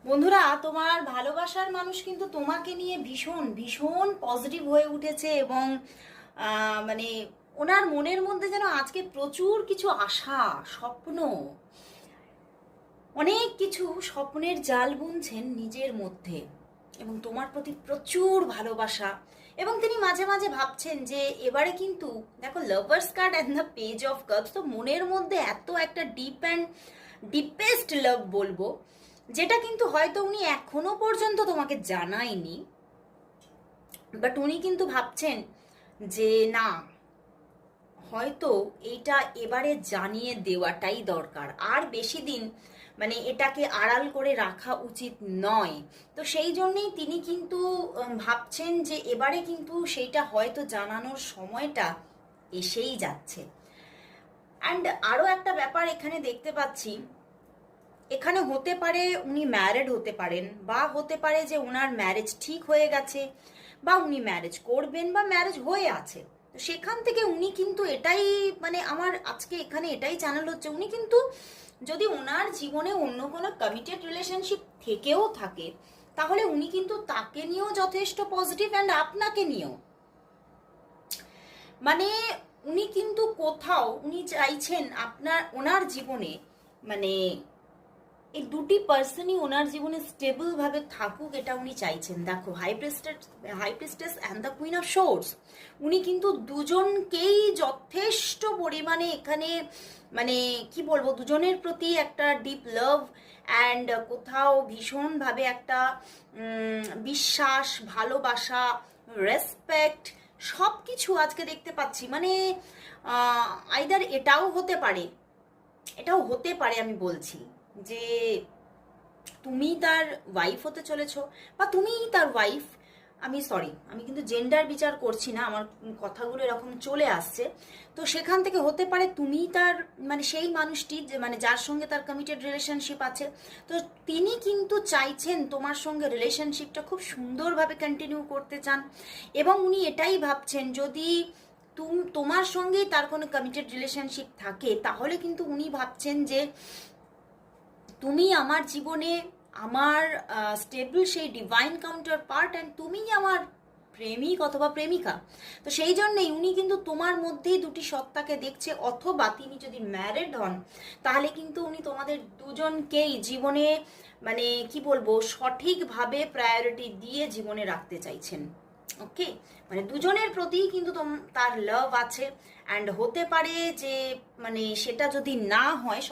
বন্ধুরা, তোমার ভালোবাসার মানুষ কিন্তু তোমাকে নিয়ে ভীষণ ভীষণ পজিটিভ হয়ে উঠেছে এবং মানে ওনার মনের মধ্যে যেন আজকে প্রচুর কিছু আশা, স্বপ্ন, অনেক কিছু স্বপ্নের জাল বুনছেন নিজের মধ্যে এবং তোমার প্রতি প্রচুর ভালোবাসা। এবং তিনি মাঝে মাঝে ভাবছেন যে এবারে কিন্তু দেখো, lovers card and the page of cups, তো মনের মধ্যে এত একটা ডিপ অ্যান্ড ডিপেস্ট লাভ বলবো, যেটা কিন্তু হয়তো উনি এখনো পর্যন্ত তোমাকে জানায়নি, বাট উনি কিন্তু ভাবছেন যে না, হয়তো এইটা এবারে জানিয়ে দেওয়াটাই দরকার, আর বেশি দিন মানে এটাকে আড়াল করে রাখা উচিত নয়। তো সেই জন্যেই তিনি কিন্তু ভাবছেন যে এবারে কিন্তু সেইটা হয়তো জানানোর সময়টা এসেই যাচ্ছে। অ্যান্ড আরও একটা ব্যাপার এখানে দেখতে পাচ্ছি, এখানে হতে পারে উনি ম্যারিড হতে পারেন, বা হতে পারে যে ওনার ম্যারেজ ঠিক হয়ে গেছে, বা উনি ম্যারেজ করবেন, বা ম্যারেজ হয়ে আছে। তো সেখান থেকে উনি কিন্তু এটাই, মানে আমার আজকে এখানে এটাই চ্যানেল হচ্ছে, উনি কিন্তু যদি ওনার জীবনে অন্য কোনো কমিটেড রিলেশনশিপ থেকেও থাকে, তাহলে উনি কিন্তু তাকে নিয়েও যথেষ্ট পজিটিভ, অ্যান্ড আপনাকে নিয়েও, মানে উনি কিন্তু কোথাও উনি চাইছেন ওনার জীবনে, মানে এই দুটি পার্সনই ওনার জীবনে স্টেবল ভাবে থাকুক, এটা উনি চাইছেন। দেখো, high priestess and the queen of source, উনি কিন্তু দুজনকেই যথেষ্ট পরিমাণে এখানে, মানে কি বলবো, দুজনের প্রতি একটা ডিপ লাভ অ্যান্ড কোথাও ভীষণভাবে একটা বিশ্বাস, ভালোবাসা, রেসপেক্ট, সব কিছু আজকে দেখতে পাচ্ছি। মানে আইদার এটাও হতে পারে আমি বলছি যে তুমি তার ওয়াইফ হতে চলেছো, বা তুমিই তার ওয়াইফ। আমি কিন্তু জেন্ডার বিচার করছি না, আমার কথাগুলো এরকম চলে আসছে। তো সেখান থেকে হতে পারে তুমি তার, মানে সেই মানুষটি যে, মানে যার সঙ্গে তার কমিটেড রিলেশনশিপ আছে, তো তিনি কিন্তু চাইছেন তোমার সঙ্গে রিলেশনশিপটা খুব সুন্দরভাবে কন্টিনিউ করতে চান। এবং উনি এটাই ভাবছেন, যদি তোমার সঙ্গেই তার কোনো কমিটেড রিলেশনশিপ থাকে, তাহলে কিন্তু উনি ভাবছেন যে তুমি আমার জীবনে আমার স্টেবল সেই ডিভাইন কাউন্টার পার্ট, অ্যান্ড তুমিই আমার প্রেমিক অথবা প্রেমিকা। তো সেই জন্যেই উনি কিন্তু তোমার মধ্যেই দুটি সত্তাকে দেখছে, অথবা তিনি যদি ম্যারিড হন, তাহলে কিন্তু উনি তোমাদের দুজনকেই জীবনে, মানে কি বলবো, সঠিকভাবে প্রায়োরিটি দিয়ে জীবনে রাখতে চাইছেন। ওকে, মানে দুজনের প্রতি কিন্তু তার লাভ আছে। অ্যান্ড হতে পারে যে, মানে সেটা যদি না হয়,